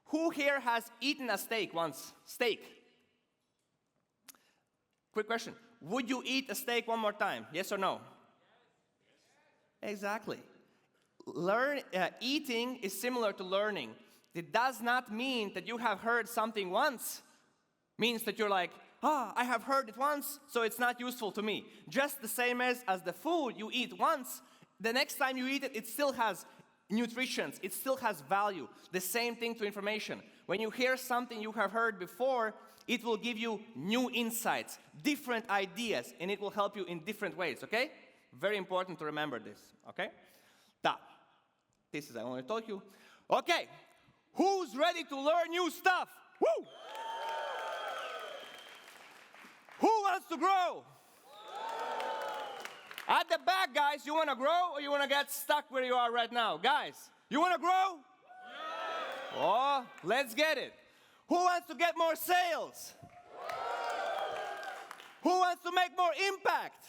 Who here has eaten a steak once? Steak. Quick question. Would you eat a steak one more time? Yes or no? Exactly. Eating is similar to learning. It does not mean that you have heard something once. Means that you're like, I have heard it once, so it's not useful to me. Just the same as the food you eat once, the next time you eat it, it still has nutrition, it still has value. The same thing to information. When you hear something you have heard before, it will give you new insights, different ideas, and it will help you in different ways, okay? Very important to remember this, okay? This is I only told you. Okay, who's ready to learn new stuff? Woo! Who wants to grow? At the back, guys, you want to grow or you want to get stuck where you are right now? Guys, you want to grow? Yeah. Oh, let's get it. Who wants to get more sales? Who wants to make more impact?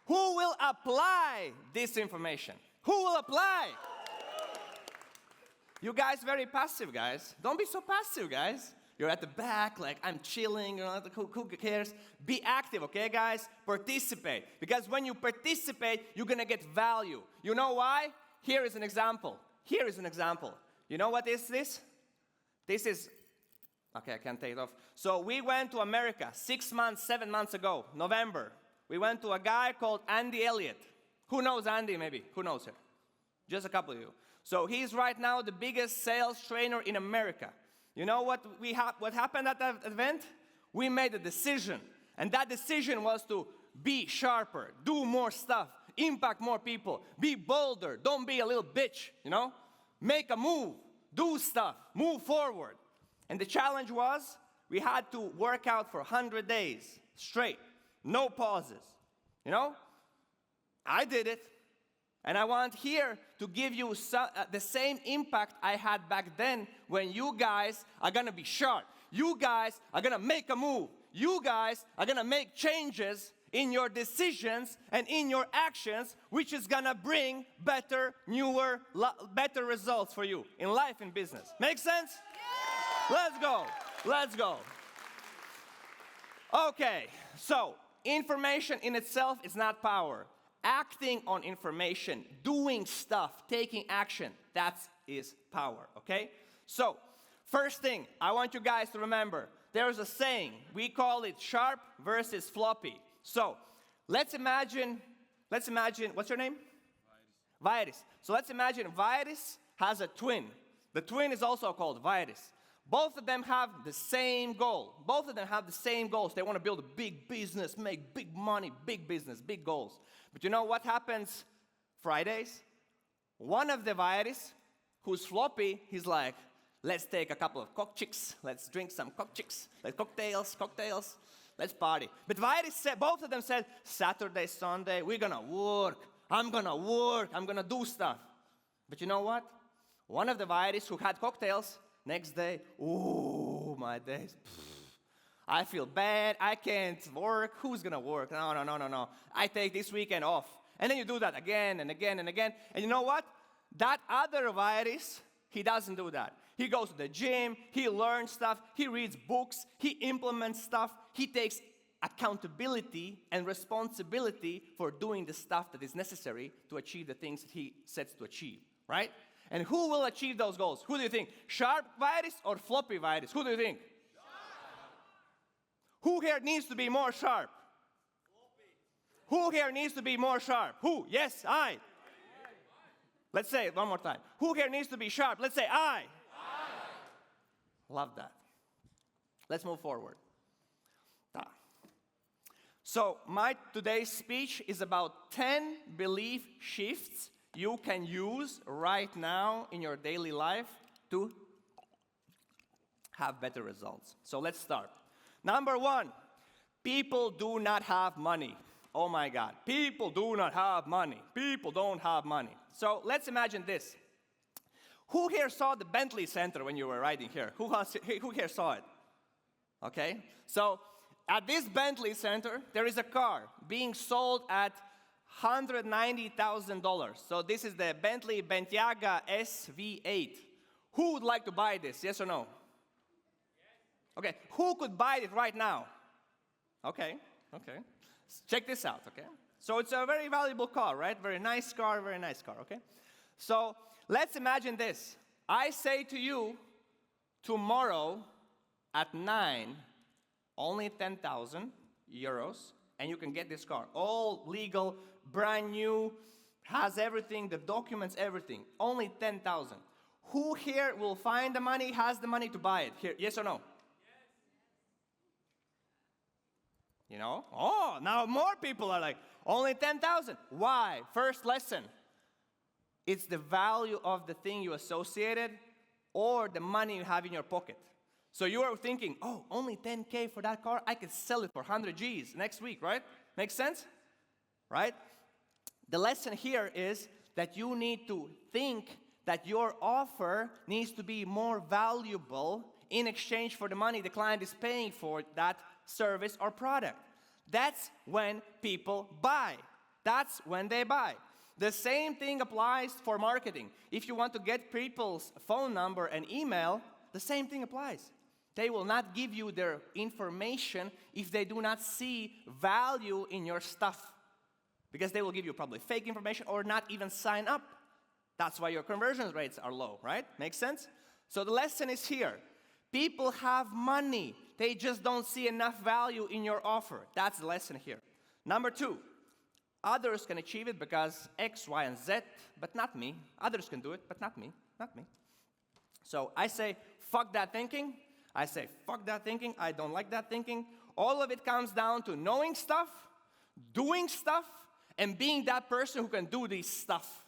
Who will apply this information? Who will apply? You guys very passive, guys. Don't be so passive, guys. You're at the back, like, I'm chilling, who cares? Be active, okay, guys? Participate. Because when you participate, you're going to get value. You know why? Here is an example. You know what is this? This is, okay, I can't take it off. So we went to America 7 months ago, November. We went to a guy called Andy Elliott. Who knows Andy, maybe? Who knows him? Just a couple of you. So he's right now the biggest sales trainer in America. You know what happened at that event? We made a decision. And that decision was to be sharper, do more stuff, impact more people, be bolder, don't be a little bitch, Make a move, do stuff, move forward. And the challenge was we had to work out for 100 days straight, no pauses. I did it. And I want here to give you the same impact I had back then when you guys are going to be sharp. You guys are going to make a move. You guys are going to make changes in your decisions and in your actions, which is going to bring better, newer, better results for you in life and business. Make sense? Yeah! Let's go. Okay, so information in itself is not power. Acting on information, doing stuff, taking action, that is power, okay? So, first thing, I want you guys to remember, there's a saying, we call it sharp versus floppy. So, let's imagine, what's your name? Virus. So let's imagine Virus has a twin. The twin is also called Virus. Both of them have the same goal. Both of them have the same goals. They want to build a big business, make big money, big business, big goals. But you know what happens Fridays? One of the Virus, who's floppy, he's like, let's take a couple of cockchicks. Let's drink some cockchicks. Like cocktails. Let's party. But Virus said, both of them said, Saturday, Sunday, we're going to work. I'm going to do stuff. But you know what? One of the Virus who had cocktails, next day, ooh, my days. I feel bad. I can't work. Who's going to work? No. I take this weekend off. And then you do that again and again and again. And you know what? That other Virus, he doesn't do that. He goes to the gym. He learns stuff. He reads books. He implements stuff. He takes accountability and responsibility for doing the stuff that is necessary to achieve the things that he sets to achieve, right? And who will achieve those goals? Who do you think? Sharp Virus or floppy Virus? Who do you think? Who here needs to be more sharp? Who here needs to be more sharp? Who? Yes, I. Let's say it one more time. Who here needs to be sharp? Let's say I. Love that. Let's move forward. So my today's speech is about 10 belief shifts you can use right now in your daily life to have better results. So let's start. Number 1, people do not have money. Oh my God, people do not have money. People don't have money. So let's imagine this. Who here saw the Bentley Center when you were riding here? Who here saw it? Okay, so at this Bentley Center, there is a car being sold at $190,000. So this is the Bentley Bentayga SV8. Who would like to buy this? Yes or no? Okay, who could buy it right now? Okay. Check this out, okay? So it's a very valuable car, right? Very nice car, okay? So let's imagine this. I say to you, tomorrow at 9, only 10,000 euros, and you can get this car. All legal, brand new, has everything, the documents, everything. Only 10,000. Who here will find the money, has the money to buy it? Here, yes or no? You know? Oh, now more people are like, only 10,000. Why? First lesson. It's the value of the thing you associated or the money you have in your pocket. So you are thinking, oh, only 10K for that car? I could sell it for 100 G's next week, right? Makes sense? Right? The lesson here is that you need to think that your offer needs to be more valuable in exchange for the money the client is paying for that service or product. That's when people buy. That's when they buy. The same thing applies for marketing. If you want to get people's phone number and email, the same thing applies. They will not give you their information if they do not see value in your stuff. Because they will give you probably fake information or not even sign up. That's why your conversion rates are low, right? Makes sense? So the lesson is here. People have money. They just don't see enough value in your offer. That's the lesson here. Number 2, others can achieve it because X, Y, and Z, but not me. Others can do it, but not me. So I say, fuck that thinking. I say, fuck that thinking. I don't like that thinking. All of it comes down to knowing stuff, doing stuff, and being that person who can do this stuff.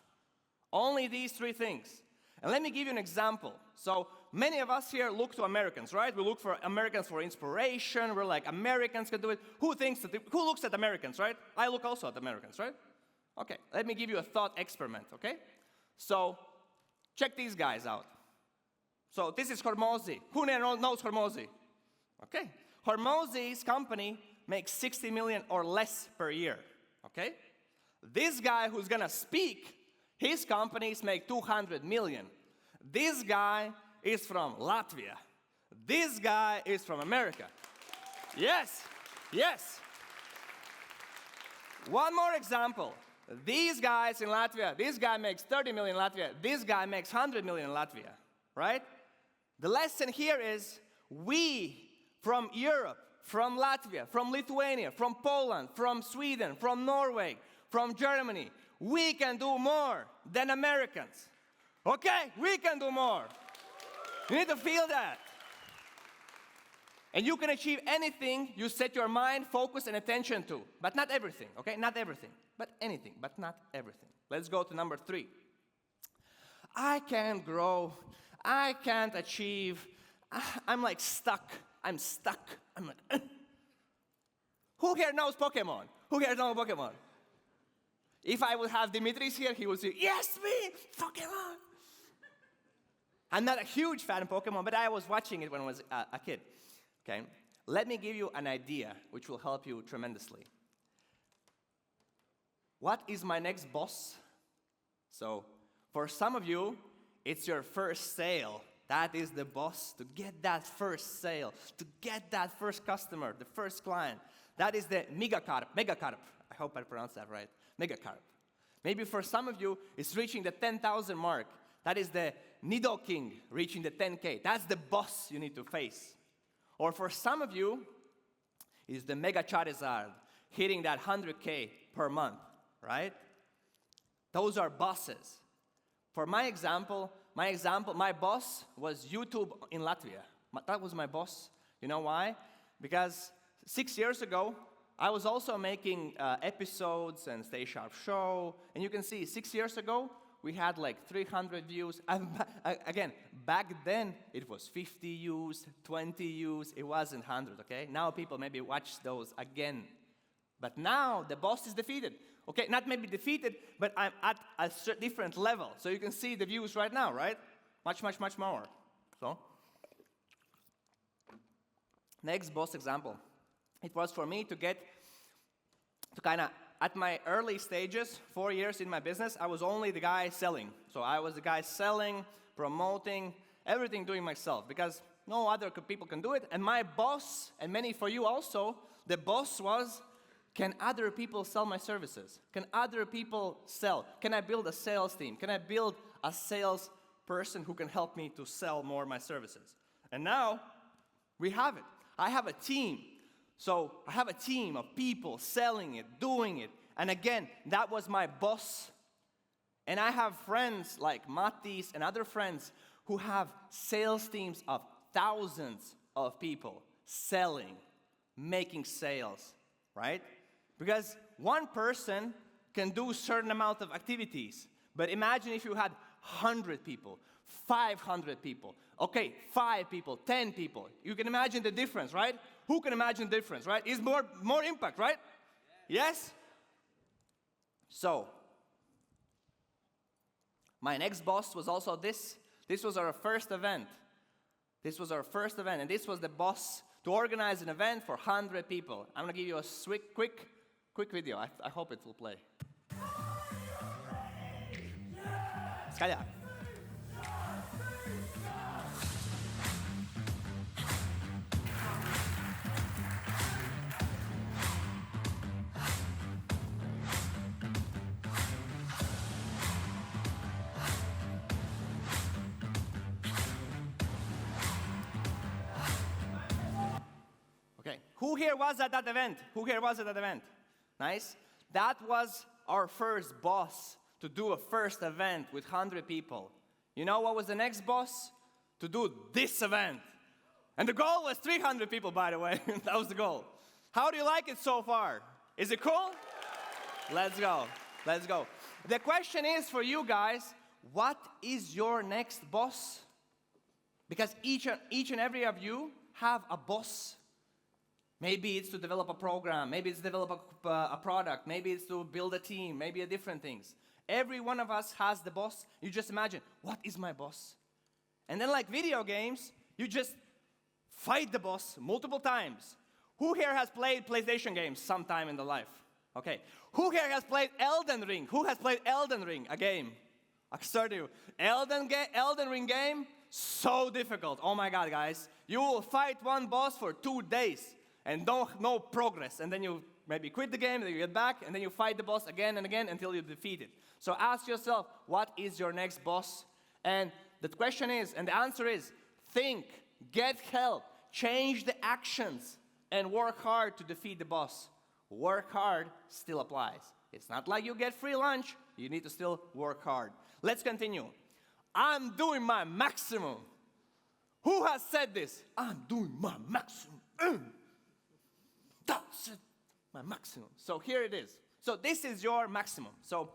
Only these 3 things. And let me give you an example. So many of us here look to Americans, right? We look for Americans for inspiration. We're like, Americans can do it. Who looks at Americans, right? I look also at Americans, right? Okay, let me give you a thought experiment, okay? So check these guys out. So this is Hormozy. Who knows Hormozy? Okay. Hormozy's company makes 60 million or less per year, okay? This guy who's gonna speak, his companies make 200 million. This guy is from Latvia. This guy is from America. Yes. One more example. These guys in Latvia, this guy makes 30 million in Latvia, this guy makes 100 million in Latvia, right? The lesson here is we from Europe, from Latvia, from Lithuania, from Poland, from Sweden, from Norway, from Germany, we can do more than Americans. Okay, we can do more. You need to feel that. And you can achieve anything you set your mind, focus, and attention to. But not everything, okay? Not everything. But anything, but not everything. Let's go to number 3. I can't grow. I can't achieve. I'm like stuck. I'm stuck. I'm like, Who here knows Pokemon? Who here knows Pokemon? If I would have Dimitris here, he would say, yes, me, Pokemon. I'm not a huge fan of Pokemon, but I was watching it when I was a kid. Okay? Let me give you an idea which will help you tremendously. What is my next boss? So, for some of you, it's your first sale. That is the boss, to get that first sale, to get that first customer, the first client. That is the megacarp. I hope I pronounced that right. Megacarp. Maybe for some of you, it's reaching the 10,000 mark. That is the Nido King reaching the 10K. That's the boss you need to face. Or for some of you, it's the Mega Charizard hitting that 100K per month, right? Those are bosses. For my example, my boss was YouTube in Latvia. That was my boss. You know why? Because 6 years ago, I was also making episodes and Stay Sharp show. And you can see, 6 years ago, we had like 300 views. Again, back then, it was 50 views, 20 views. It wasn't 100, okay? Now people maybe watch those again. But now, the boss is defeated. Okay, not maybe defeated, but I'm at a different level. So you can see the views right now, right? Much more. So, next boss example. It was for me to kind of, at my early stages, 4 years in my business, I was only the guy selling. So I was the guy selling, promoting, everything doing myself because no other people can do it. And my boss, and many for you also, the boss was, can other people sell my services? Can other people sell? Can I build a sales team? Can I build a sales person who can help me to sell more of my services? And now we have it. I have a team. So I have a team of people selling it, doing it. And again, that was my boss. And I have friends like Mattis and other friends who have sales teams of thousands of people selling, making sales, right? Because one person can do a certain amount of activities. But imagine if you had 100 people, 500 people, okay, 5 people, 10 people. You can imagine the difference, right? Who can imagine the difference, right? It's more impact, right? Yes? So, my next boss was also this. This was our first event. And this was the boss to organize an event for 100 people. I'm going to give you a quick video. I hope it will play. Skaya. Okay, who here was at that event? Nice. That was our first boss to do a first event with 100 people. You know what was the next boss? To do this event. And the goal was 300 people, by the way. That was the goal. How do you like it so far? Is it cool? Let's go. The question is for you guys, what is your next boss? Because each and every of you have a boss. Maybe it's to develop a program, maybe it's to develop a product, maybe it's to build a team, maybe different things. Every one of us has the boss. You just imagine, what is my boss? And then like video games, you just fight the boss multiple times. Who here has played PlayStation games sometime in their life? Okay. Who here has played Elden Ring? Who has played Elden Ring, a game? I start you. Elden Ring game, so difficult. Oh my God, guys. You will fight one boss for 2 days. And no progress. And then you maybe quit the game, and then you get back, and then you fight the boss again and again until you defeat it. So ask yourself, what is your next boss? And the question is, and the answer is, think, get help, change the actions, and work hard to defeat the boss. Work hard still applies. It's not like you get free lunch. You need to still work hard. Let's continue. I'm doing my maximum. Who has said this? I'm doing my maximum. That's it, my maximum. So here it is. So this is your maximum. So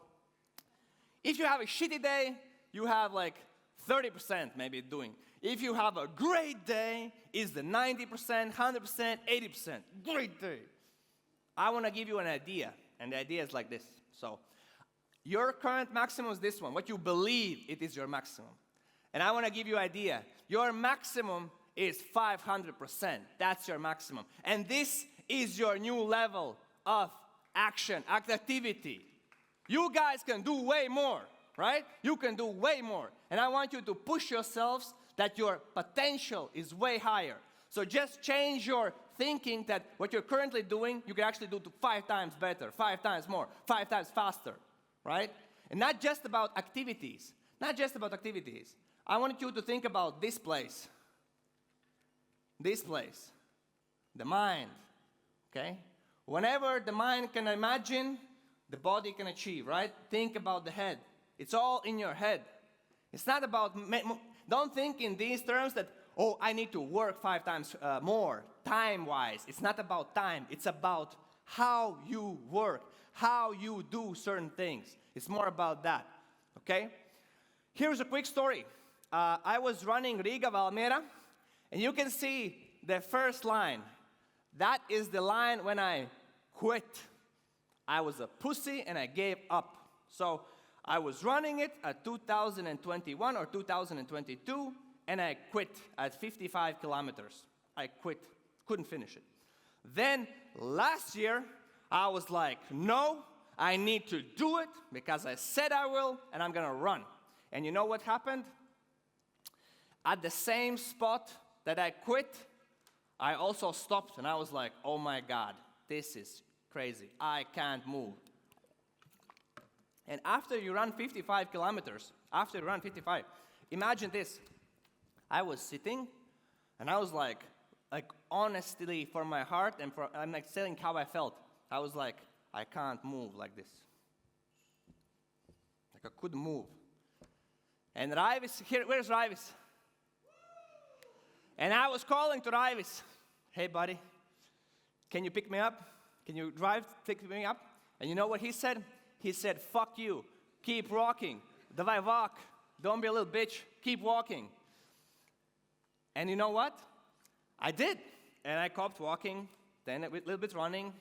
if you have a shitty day, you have like 30% maybe doing. If you have a great day, it's the 90%, 100%, 80%. Great day. I want to give you an idea, and the idea is like this. So your current maximum is this one, what you believe it is your maximum. And I want to give you an idea. Your maximum is 500%. That's your maximum. And this is your new level of action, activity. You guys can do way more, right? You can do way more. And I want you to push yourselves that your potential is way higher. So just change your thinking that what you're currently doing, you can actually do 5 times better, 5 times more, 5 times faster, right? And not just about activities. I want you to think about this place. The mind, okay? Whenever the mind can imagine, the body can achieve, right? Think about the head. It's all in your head. It's not about, don't think in these terms that, oh, I need to work 5 times more, time-wise. It's not about time. It's about how you work, how you do certain things. It's more about that, okay? Here's a quick story. I was running Riga-Valmiera, and you can see the first line. That is the line when I quit. I was a pussy and I gave up. So I was running it at 2021 or 2022, and I quit at 55 kilometers. I quit, couldn't finish it. Then last year, I was like, no, I need to do it because I said I will, and I'm gonna run. And you know what happened? At the same spot that I quit, I also stopped and I was like, oh my God, this is crazy. I can't move. And after you run 55 kilometers, imagine this. I was sitting and I was like honestly from my heart and I'm like saying how I felt. I was like, I can't move like this. Like I couldn't move. And Raivis, where's Raivis? And I was calling to Raivis, hey buddy, can you pick me up? Can you pick me up? And you know what he said? He said, fuck you, keep walking. Давай walk, don't be a little bitch, keep walking. And you know what? I did. And I kept walking, then a little bit running.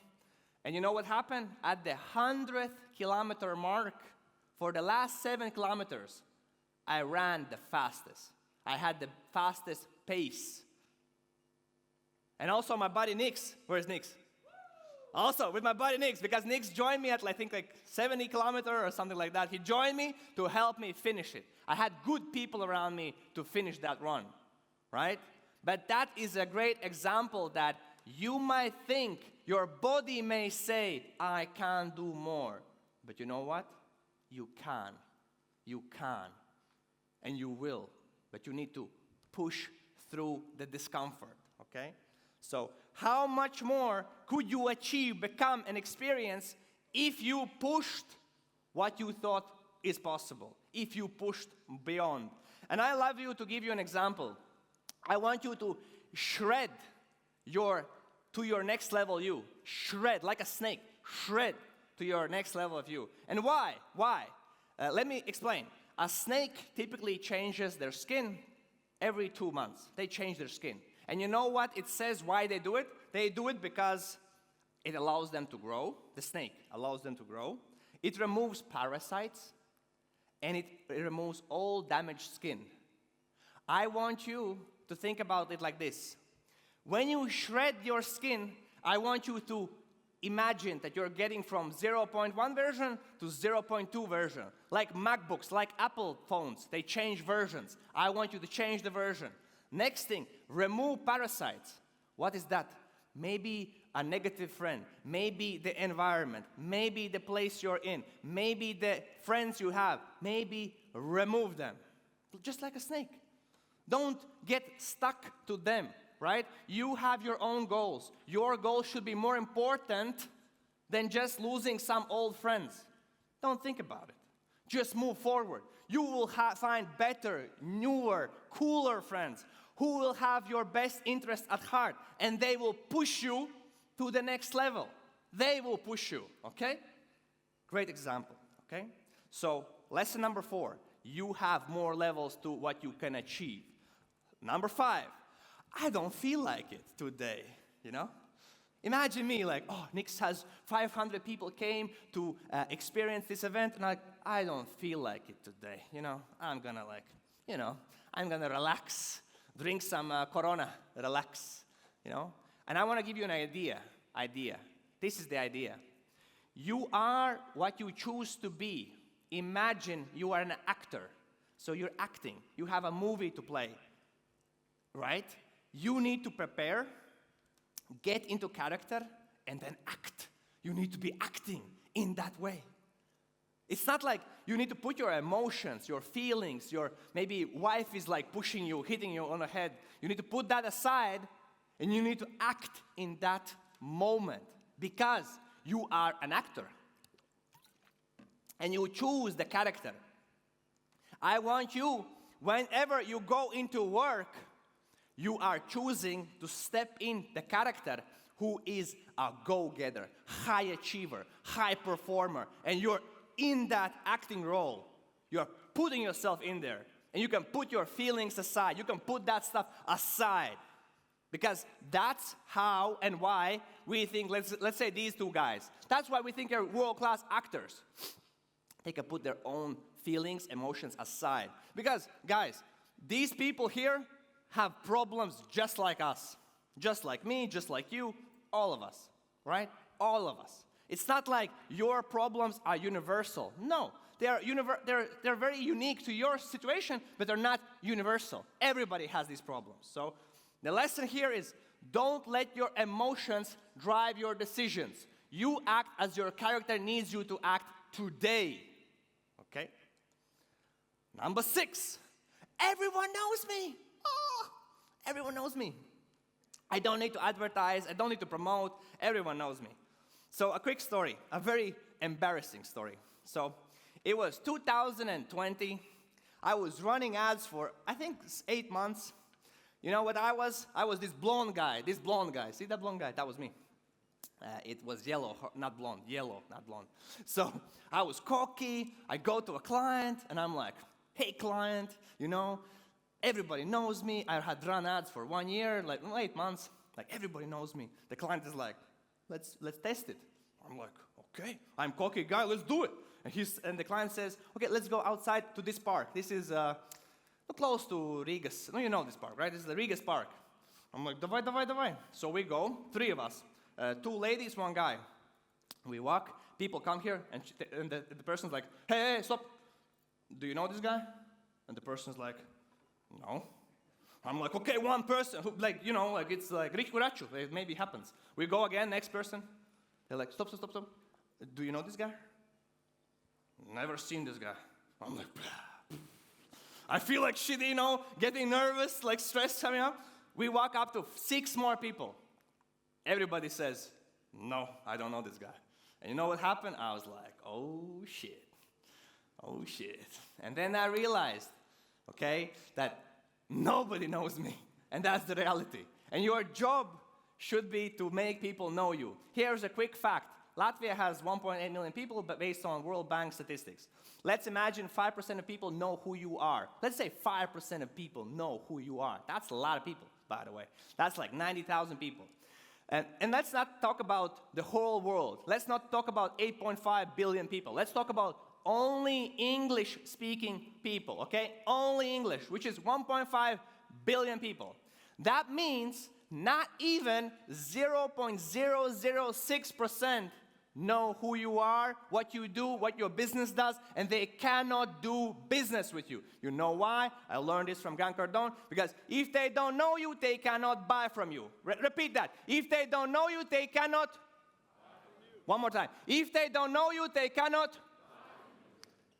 And you know what happened? At the 100th kilometer mark, for the last 7 kilometers, I ran the fastest. I had the fastest pace. And also my buddy Nix, where's Nix? Also with my buddy Nix, because Nix joined me at I think 70 kilometers or something like that. He joined me to help me finish it. I had good people around me to finish that run, right? But that is a great example that you might think, your body may say, I can't do more. But you know what? You can. You can. And you will. But you need to push through the discomfort, okay? So how much more could you achieve, become, and experience if you pushed what you thought is possible, if you pushed beyond? And I love you to give you an example. I want you to shred to your next level you. Shred, like a snake. Shred to your next level of you. And why? Why? Let me explain. A snake typically changes their skin every 2 months. They change their skin. And you know what it says why they do it? They do it because it allows them to grow. The snake allows them to grow. It removes parasites. And it removes all damaged skin. I want you to think about it like this. When you shred your skin, I want you to imagine that you're getting from 0.1 version to 0.2 version. Like MacBooks, like Apple phones, they change versions. I want you to change the version. Next thing, remove parasites. What is that? Maybe a negative friend, maybe the environment, maybe the place you're in, maybe the friends you have, maybe remove them. Just like a snake. Don't get stuck to them, right? You have your own goals. Your goals should be more important than just losing some old friends. Don't think about it. Just move forward. You will find better, newer, cooler friends who will have your best interest at heart, and they will push you to the next level. They will push you, okay? Great example, okay? So, lesson number 4, you have more levels to what you can achieve. Number 5, I don't feel like it today, you know? Imagine me like, oh, Nix has 500 people came to experience this event, and I don't feel like it today, you know? I'm gonna I'm gonna relax, drink some Corona, relax, you know? And I wanna give you an idea. This is the idea. You are what you choose to be. Imagine you are an actor. So you're acting. You have a movie to play, right? You need to prepare, get into character, and then act. You need to be acting in that way. It's not like you need to put your emotions, your feelings, your maybe wife is like pushing you, hitting you on the head. You need to put that aside, and you need to act in that moment because you are an actor. And you choose the character. I want you, whenever you go into work, you are choosing to step in the character who is a go-getter, high achiever, high performer, and you're in that acting role. You're putting yourself in there, and you can put your feelings aside. You can put that stuff aside, because that's how and why we think, let's say these two guys, that's why we think they're world-class actors. They can put their own feelings, emotions aside. Because, guys, these people here have problems just like us. Just like me, just like you, all of us, right? All of us. It's not like your problems are universal. No, They're very unique to your situation, but they're not universal. Everybody has these problems. So the lesson here is don't let your emotions drive your decisions. You act as your character needs you to act today. Okay? Number 6, everyone knows me. Oh, everyone knows me. I don't need to advertise. I don't need to promote. Everyone knows me. So a quick story, a very embarrassing story. So it was 2020. I was running ads for, I think, 8 months. You know what I was? I was this blonde guy. See that blonde guy? That was me. It was yellow, not blonde. Yellow, not blonde. So I was cocky. I go to a client, and I'm like, hey, client, you know, everybody knows me. I had run ads for 1 year, like 8 months. Like, everybody knows me. The client is like, let's test it. I'm like, okay, I'm cocky guy, let's do it. And the client says, okay, let's go outside to this park. This is close to Riga's. No, you know this park, right? This is the Riga's park. I'm like, davai. So we go, 3 of us, 2 ladies, 1 guy. We walk, people come here, and the person's like, hey, stop. Do you know this guy? And the person's like, no. I'm like, okay, 1 person, who, like, you know, like it's like Rikurachu, it maybe happens. We go again, next person. They're like, stop. Do you know this guy? Never seen this guy. I'm like, I feel like shit, you know, getting nervous, like stress coming up. We walk up to 6 more people. Everybody says, no, I don't know this guy. And you know what happened? I was like, oh shit. And then I realized, okay, that nobody knows me. And that's the reality. And your job should be to make people know you. Here's a quick fact. Latvia has 1.8 million people, but based on World Bank statistics. Let's imagine 5% of people know who you are. Let's say 5% of people know who you are. That's a lot of people, by the way. That's like 90,000 people. And let's not talk about the whole world. Let's not talk about 8.5 billion people. Let's talk about only English-speaking people, okay? Only English, which is 1.5 billion people. That means not even 0.006% know who you are, what you do, what your business does, and they cannot do business with you. You know why? I learned this from Grant Cardone, because if they don't know you, they cannot buy from you. Repeat that. If they don't know you, they cannot. One more time. If they don't know you, they cannot.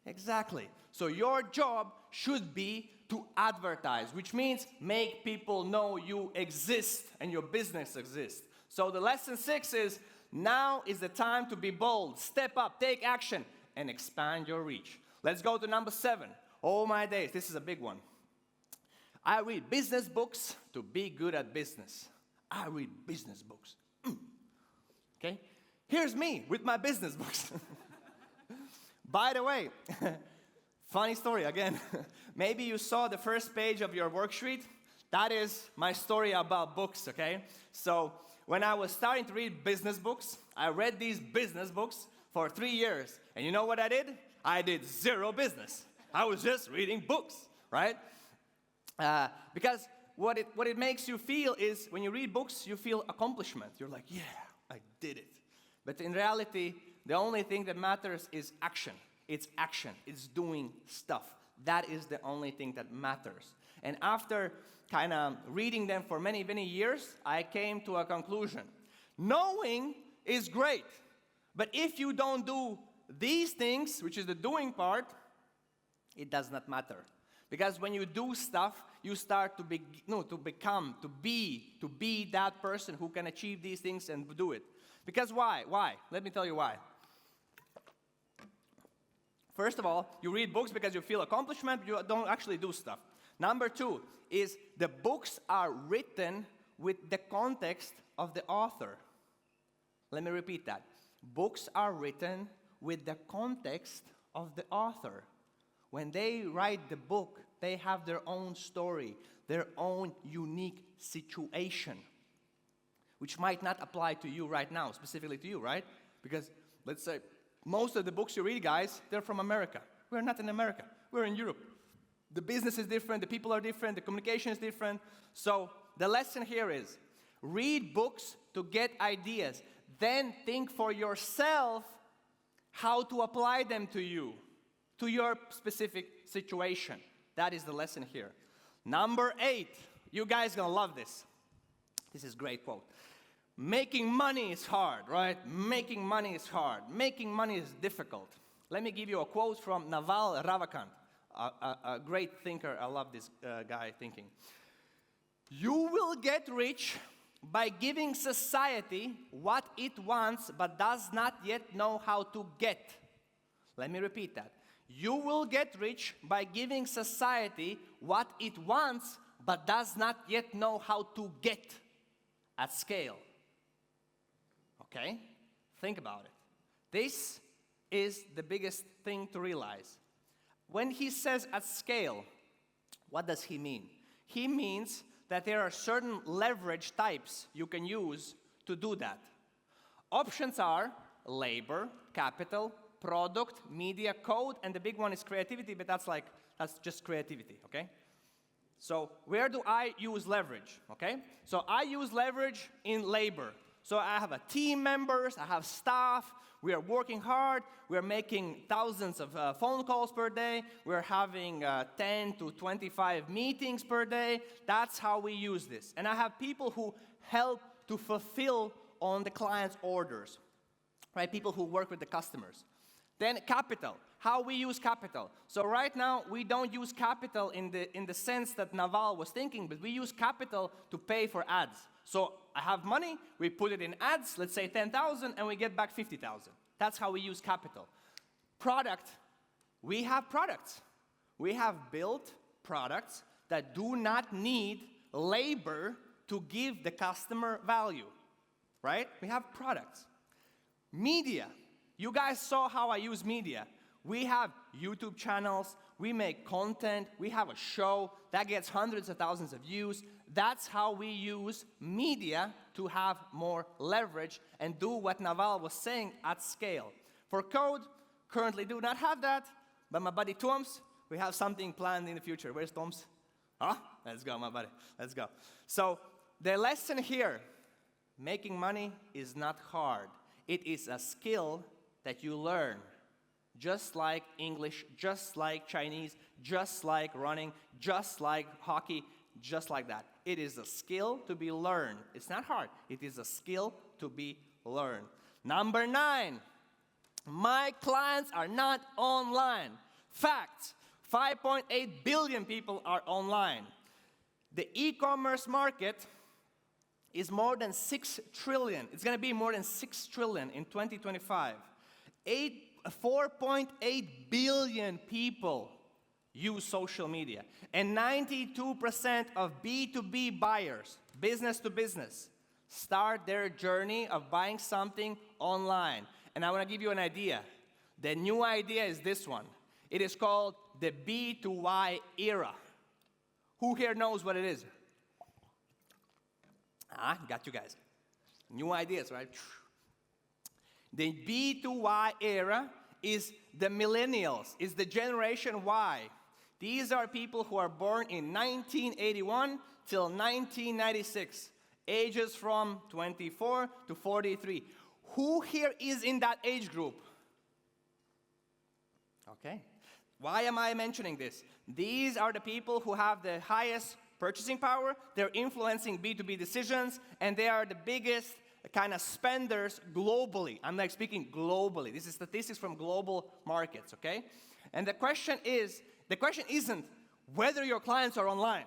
Exactly. So your job should be to advertise, which means make people know you exist and your business exists. So the lesson 6 is, now is the time to be bold, step up, take action, and expand your reach. Let's go to number 7. Oh my days, this is a big one. I read business books to be good at business. I read business books. Okay? Here's me with my business books. By the way, funny story again. Maybe you saw the first page of your worksheet. That is my story about books, okay? So when I was starting to read business books, I read these business books for 3 years. And you know what I did? I did 0 business. I was just reading books, right? Because what it makes you feel is, when you read books, you feel accomplishment. You're like, yeah, I did it. But in reality, the only thing that matters is action. It's action. It's doing stuff. That is the only thing that matters. And after kind of reading them for many, many years, I came to a conclusion. Knowing is great. But if you don't do these things, which is the doing part, it does not matter. Because when you do stuff, you start to be that person who can achieve these things and do it. Because why? Why? Let me tell you why. First of all, you read books because you feel accomplishment, but you don't actually do stuff. Number 2 is the books are written with the context of the author. Let me repeat that. Books are written with the context of the author. When they write the book, they have their own story, their own unique situation, which might not apply to you right now, specifically to you, right? Because let's say most of the books you read, guys, they're from America. We're not in America. We're in Europe. The business is different, the people are different, the communication is different. So the lesson here is, read books to get ideas. Then think for yourself how to apply them to you, to your specific situation. That is the lesson here. Number 8, you guys gonna love this. This is a great quote. Making money is hard, right? Making money is hard. Making money is difficult. Let me give you a quote from Naval Ravikant, a great thinker. I love this guy thinking. You will get rich by giving society what it wants but does not yet know how to get. Let me repeat that. You will get rich by giving society what it wants but does not yet know how to get at scale. Okay? Think about it. This is the biggest thing to realize. When he says at scale, what does he mean? He means that there are certain leverage types you can use to do that. Options are labor, capital, product, media, code, and the big one is creativity, but that's just creativity, okay? So where do I use leverage, okay? So I use leverage in labor. So I have a team members, I have staff, we are working hard, we're making thousands of phone calls per day, we're having 10 to 25 meetings per day. That's how we use this. And I have people who help to fulfill on the client's orders, right? People who work with the customers. Then capital, how we use capital. So right now, we don't use capital in the sense that Naval was thinking, but we use capital to pay for ads. So I have money, we put it in ads, let's say 10,000, and we get back 50,000. That's how we use capital. Product, we have products. We have built products that do not need labor to give the customer value, right? We have products. Media. You guys saw how I use media. We have YouTube channels, we make content, we have a show that gets hundreds of thousands of views. That's how we use media to have more leverage and do what Naval was saying at scale. For code, currently do not have that, but my buddy Toms, we have something planned in the future. Where's Toms? Huh? Let's go, my buddy. Let's go. So the lesson here, making money is not hard. It is a skill that you learn, just like English, just like Chinese, just like running, just like hockey, just like that. It is a skill to be learned. It's not hard. It is a skill to be learned. Number 9, my clients are not online. Facts, 5.8 billion people are online. The e-commerce market is more than 6 trillion. It's going to be more than 6 trillion in 2025. 4.8 billion people use social media. And 92% of B2B buyers, business to business, start their journey of buying something online. And I want to give you an idea. The new idea is this one. It is called the B2Y era. Who here knows what it is? Got you guys. New ideas, right? The B2Y era is the millennials, is the generation Y. These are people who are born in 1981 till 1996, ages from 24 to 43. Who here is in that age group? Okay. Why am I mentioning this? These are the people who have the highest purchasing power, they're influencing B2B decisions, and they are the biggest kind of spenders globally. I'm like speaking globally. This is statistics from global markets, okay? And the question isn't whether your clients are online.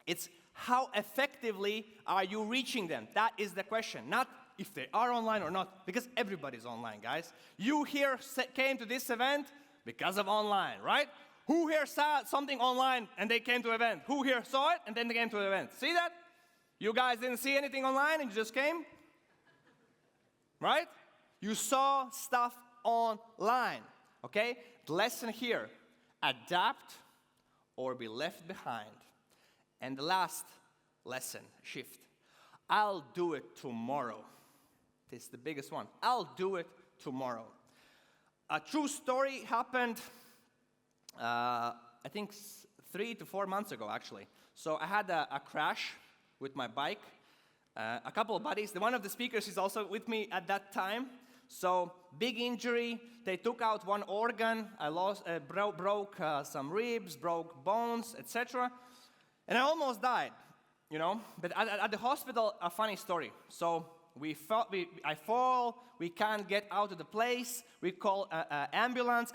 It's how effectively are you reaching them? That is the question, not if they are online or not, because everybody's online, guys. You here came to this event because of online, right? Who here saw something online and they came to an event? Who here saw it and then they came to an event? See that? You guys didn't see anything online and you just came? Right? You saw stuff online, okay? The lesson here, adapt or be left behind. And the last lesson, shift. I'll do it tomorrow. This is the biggest one. I'll do it tomorrow. A true story happened, I think 3 to 4 months ago, actually. So I had a crash with my bike. A couple of buddies. One of the speakers is also with me at that time. So big injury. They took out one organ. I broke some ribs, broke bones, etc. And I almost died, you know. But at the hospital, a funny story. So I fall, we can't get out of the place, we call ambulance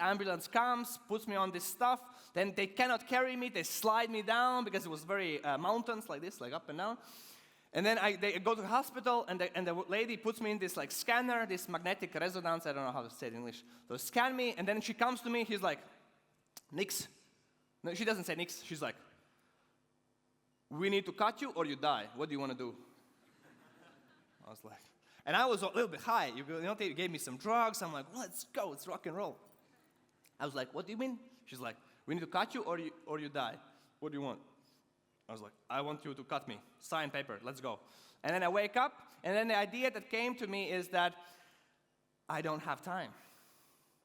comes, puts me on this stuff, then they cannot carry me, they slide me down because it was very mountains like this, like up and down. And then they go to the hospital, and the lady puts me in this like scanner, this magnetic resonance, I don't know how to say it in English. So scan me, and then she comes to me, he's like, nix. No, she doesn't say nix, she's like, we need to cut you or you die, what do you want to do? I was like, and I was a little bit high. You know, they gave me some drugs. I'm like, let's go, it's rock and roll. I was like, what do you mean? She's like, we need to cut you or you die. What do you want? I was like, I want you to cut me. Sign paper, let's go. And then I wake up, and then the idea that came to me is that I don't have time.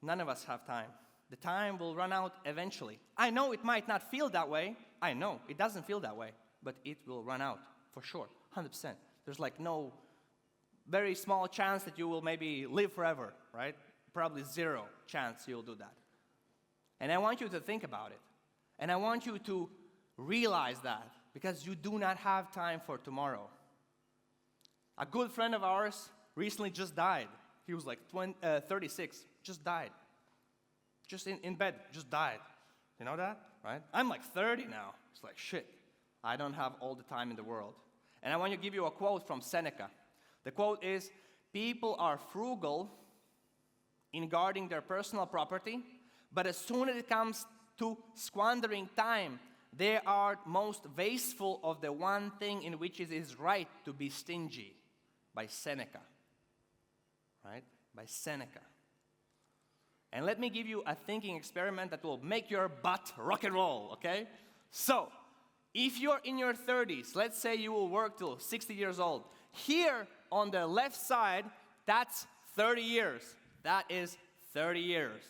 None of us have time. The time will run out eventually. I know it might not feel that way. I know it doesn't feel that way, but it will run out for sure, 100%. There's like no very small chance that you will maybe live forever, right? Probably zero chance you'll do that. And I want you to think about it. And I want you to realize that, because you do not have time for tomorrow. A good friend of ours recently just died. He was like 36, just died. Just in bed, just died. You know that, right? I'm like 30 now. It's like, shit, I don't have all the time in the world. And I want to give you a quote from Seneca. The quote is, people are frugal in guarding their personal property, but as soon as it comes to squandering time, they are most wasteful of the one thing in which it is right to be stingy. By Seneca. Right? By Seneca. And let me give you a thinking experiment that will make your butt rock and roll, okay? So, if you're in your 30s, let's say you will work till 60 years old. Here on the left side, that's 30 years. That is 30 years.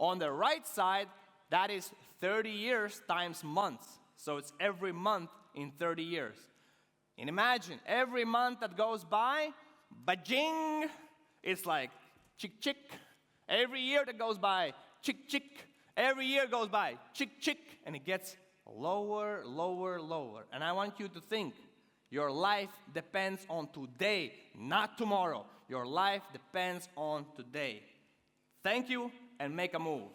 On the right side, that is 30 years times months. So it's every month in 30 years. And imagine, every month that goes by, ba-jing, it's like chick, chick. Every year that goes by, chick, chick. Every year goes by, chick, chick. And it gets lower, lower, lower. And I want you to think, your life depends on today, not tomorrow. Your life depends on today. Thank you, and make a move.